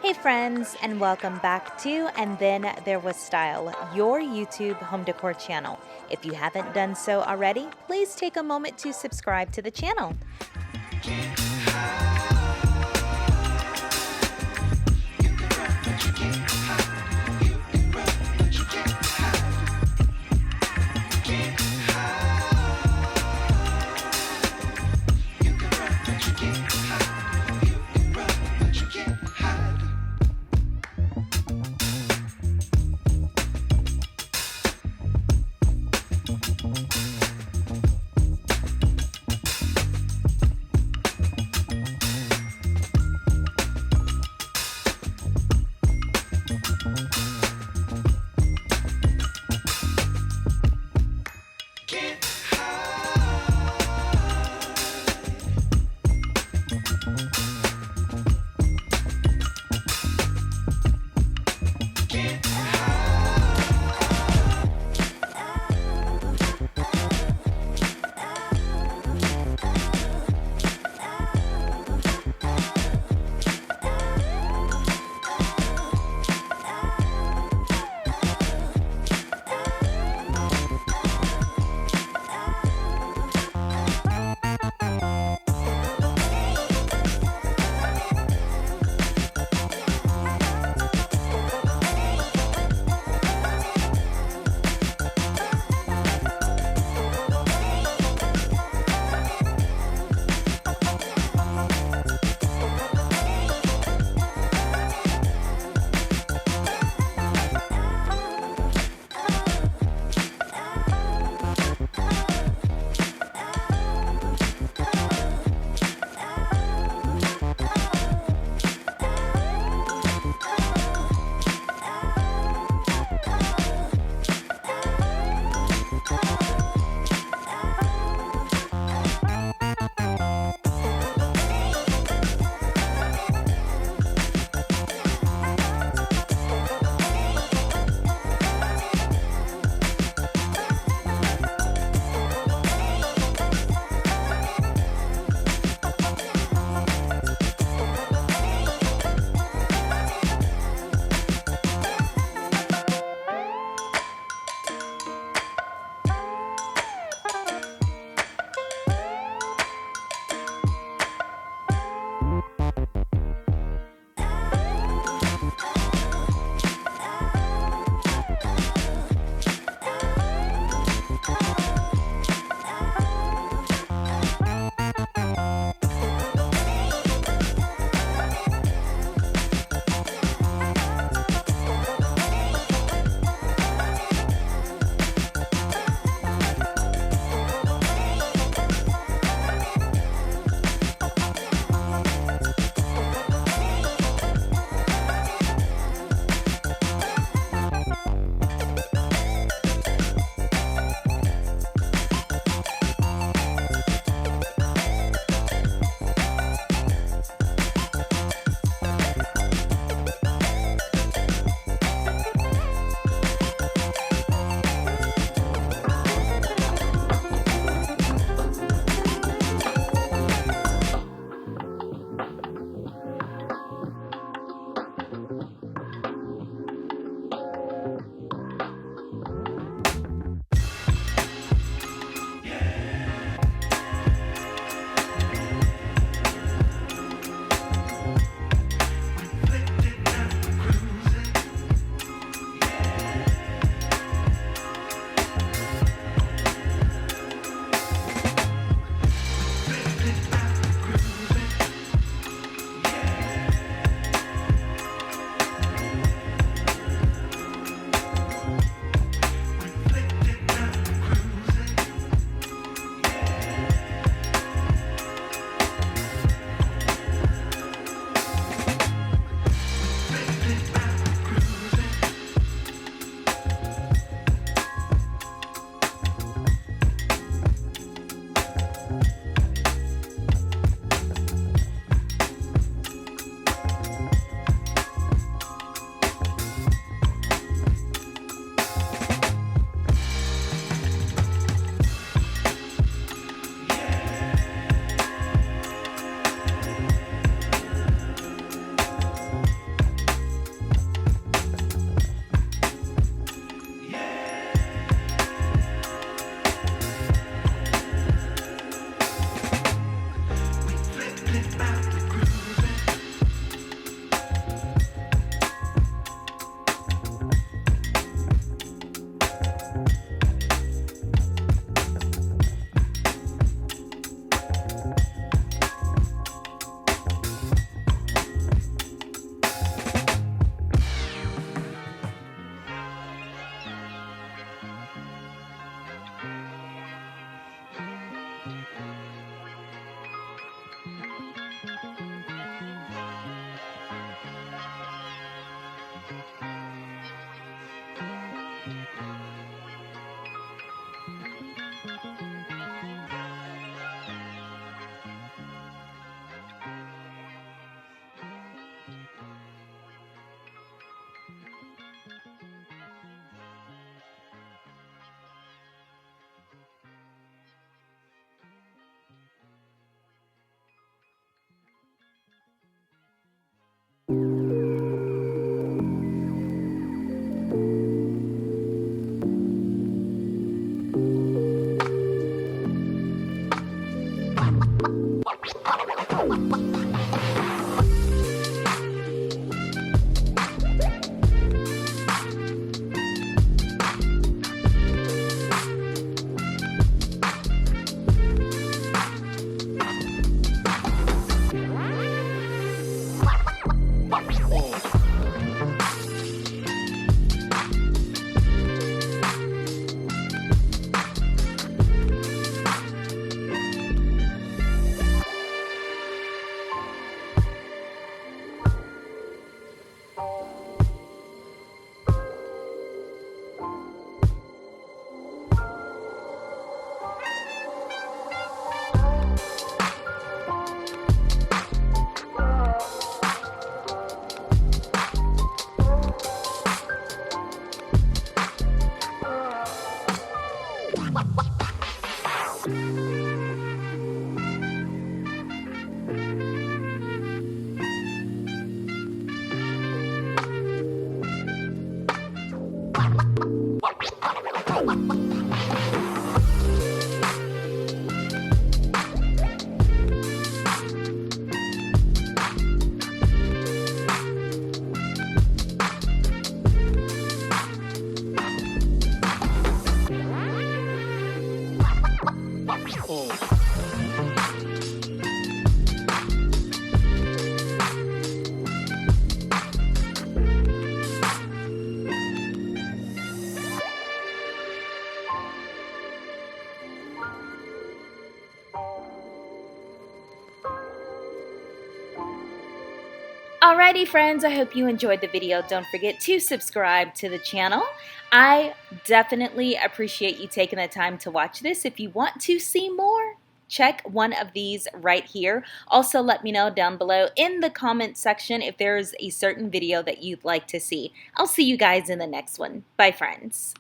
Hey friends, and welcome back to And Then There Was Style, your YouTube home decor channel. If you haven't done so already, please take a moment to subscribe to the channel. Alrighty friends, I hope you enjoyed the video. Don't forget to subscribe to the channel. I definitely appreciate you taking the time to watch this. If you want to see more, check one of these right here. Also, let me know down below in the comment section if there's a certain video that you'd like to see. I'll see you guys in the next one. Bye friends.